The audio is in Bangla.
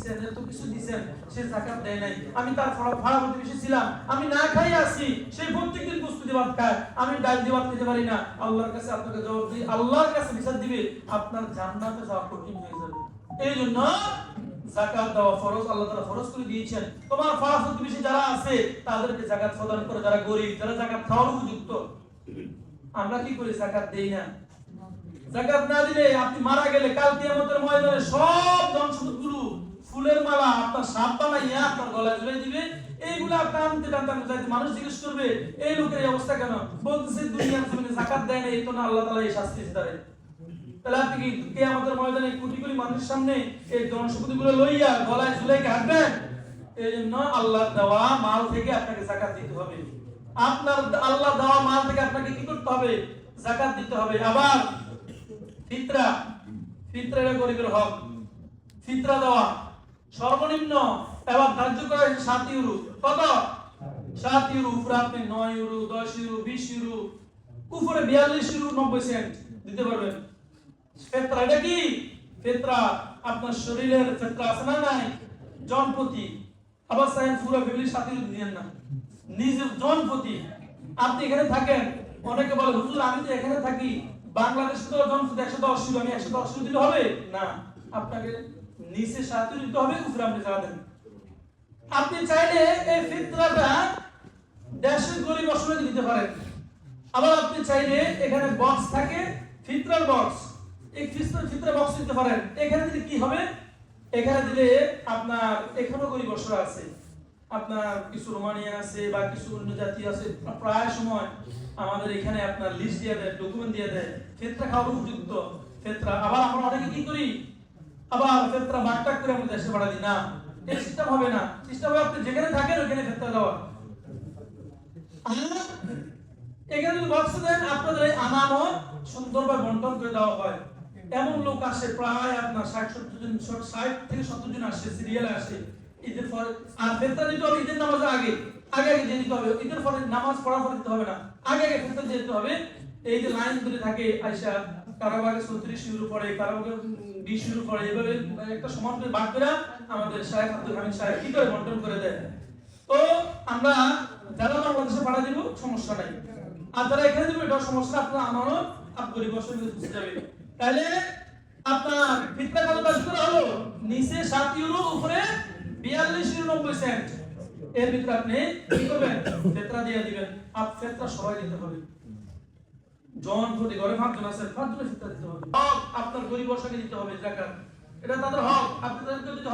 দিচ্ছেন, এত কিছু দিচ্ছেন, সে যাকাত দেয় নাই। আমি তার ভাড়া প্রতিবেশী ছিলাম, আমি না খাই আসি, সেই প্রত্যেকদিন প্রস্তুতি ভাত খায়, আমি ডাল দিয়ে ভাত খেতে পারি না। আল্লাহর কাছে আপনাকে জবাব দিই, আল্লাহর কাছে বিচার দিবে, আপনার জান্নাতে যাওয়া কঠিন হয়ে যাবে। এই জন্য যাকাত দেওয়া ফরজ, আল্লাহ তাআলা ফরজ করে দিয়েছেন। তোমার পাড়া প্রতিবেশী যারা আছে তাদেরকে যাকাত প্রদান করে, যারা গরীব, যারা যাকাত খাওয়ার উপযুক্ত। আমরা কি করি? যাকাত দেই না। যাকাত না দিলে আপনি মারা গেলে কাল কিয়ামতের ময়দানে সব ধন সম্পদগুলো ফুলের মালা আপনার সাপ বানাইয়া আপনার গলায় ঝুলিয়ে দিবে। এইগুলা টানতে টানতে যাইতে মানুষ জিজ্ঞেস করবে এই লোকের এই অবস্থা কেন? বলতেছে দুনিয়ার জমিনে যাকাত দেয় না, এই তো না আল্লাহ তাআলা এই শাস্তি দিতে। তাহলে আপনি কি কিয়ামতের ময়দানে কোটি কোটি মানুষের সামনে এই ধন সম্পদগুলো লইয়া গলায় ঝুলাইকে হাঁটবেন? এই জন্য আল্লাহ দেওয়া মাল থেকে আপনাকে যাকাত দিতে হবে। আপনার আল্লাহ দেওয়া মাল থেকে আপনাকে কি করতে হবে? যাকাত দিতে হবে। আবার ফিতরা, ফিতরা গরিবের হক। ফিতরা দেওয়া সর্বনিম্ন এবার ধার্য করা হয়েছে 7 ইউরো। কত? 7 ইউরো। উপরে আপনি 9 ইউরো, 10 ইউরো, 20 ইউরো, উপরে 42 ইউরো 90 সেন্ট দিতে পারবেন। ফিতরা এটা কি? ফিতরা আপনার শরীরের ফিতরা আছে না নাই? জনপ্রতি। আবার চাইন পুরো ফ্যামিলি 7 ইউরো দিবেন না, নিজের জনপ্রতি। আপনি এখানে থাকেন, অনেকে বলে হুজুর আমি তো এখানে থাকি, বাংলাদেশে তো জনপ্রতি 110 ইউরো, আমি 110 ইউরো দিলে হবে না। আপনাকে নিচে 7 ইউরো দিতে হবে, উপরে আপনি যা দেন। আপনি চাইলে এই ফিতরাটা দেশের গরিব অসহায়কে দিতে পারেন। আবার আপনি চাইলে এখানে বক্স থাকে, ফিতরার বক্স, এই ফিতরা বক্স দিতে পারেন। এখানে দিলে কি হবে? এখানে দিলে আপনার এখানেও গরিব অসহায় আছে, আপনার কিছু রোমানিয়া আছে বা কিছু অন্য জাতি আছে, প্রায় সময় আমাদের এখানে আপনার লিস্ট দিয়ে দেয়, ডকুমেন্ট দিয়ে দেয়, ফিতরা খাওয়ার উপযুক্ত ফিতরা। আবার আমরা অনেকে কি করি? আবার ফিতরা বাট্টা করে আমরা দেশে পাঠা দিই না। এই সিস্টেম হবে না। সিস্টেম হবে আপনি যেখানে থাকেন ওখানে ফিতরা দেওয়া। এখানে যদি বক্স দেন আপনাদের আমানত সুন্দরভাবে বন্টন করে দেওয়া হয়। এমন লোক আসে প্রায় আপনার 60-70 জন, 60 থেকে 70 জন আসে, সিরিয়ালে আসে ঈদের পরে। আর ফিতরা দিতে হবে ঈদের নামাজের আগে, আগে দিয়ে দিতে হবে। ঈদের পরে নামাজ পড়ার পরে দিতে হবে না, আগে ফিতরা দিয়ে দিতে হবে। এই যে লাইন ধরে থাকে আয়সা, কারো আগে 34 ইউরো পড়ে, কারো আগে 20 ইউরো পড়ে, এইভাবে একটা সমান করে ভাগ করে আমাদের শায়েখ আব্দুল হামিদ সাহেব কি করে বন্টন করে দেয়। তো আমরা যারা বাংলাদেশে পাঠা দিব সমস্যা নাই, আর যারা এখানে দিব এটা সমস্যা। আপনার আমানত আপনি গরিব অসহায় বুঝতে যাবে। তাহলে আপনার ফিতরা কত কাজ করা হলো? নিচে 7 ইউরো, উপরে 42 ইউরো 90 সেন্ট। এর ভিতরে আপনি কি করবেন? ফিতরা দিয়ে দিবেন। আর ফিতরা সবাই দিতে হবে। জন প্রতি ঘরে 5 জন আছে, 5 জনের ফিতরা দিতে হবে। হক আপনার গরিব অসহায়কে দিতে হবে যাকাত, এটা তাদের হক। আপনি তাদেরকে দিতে হবে।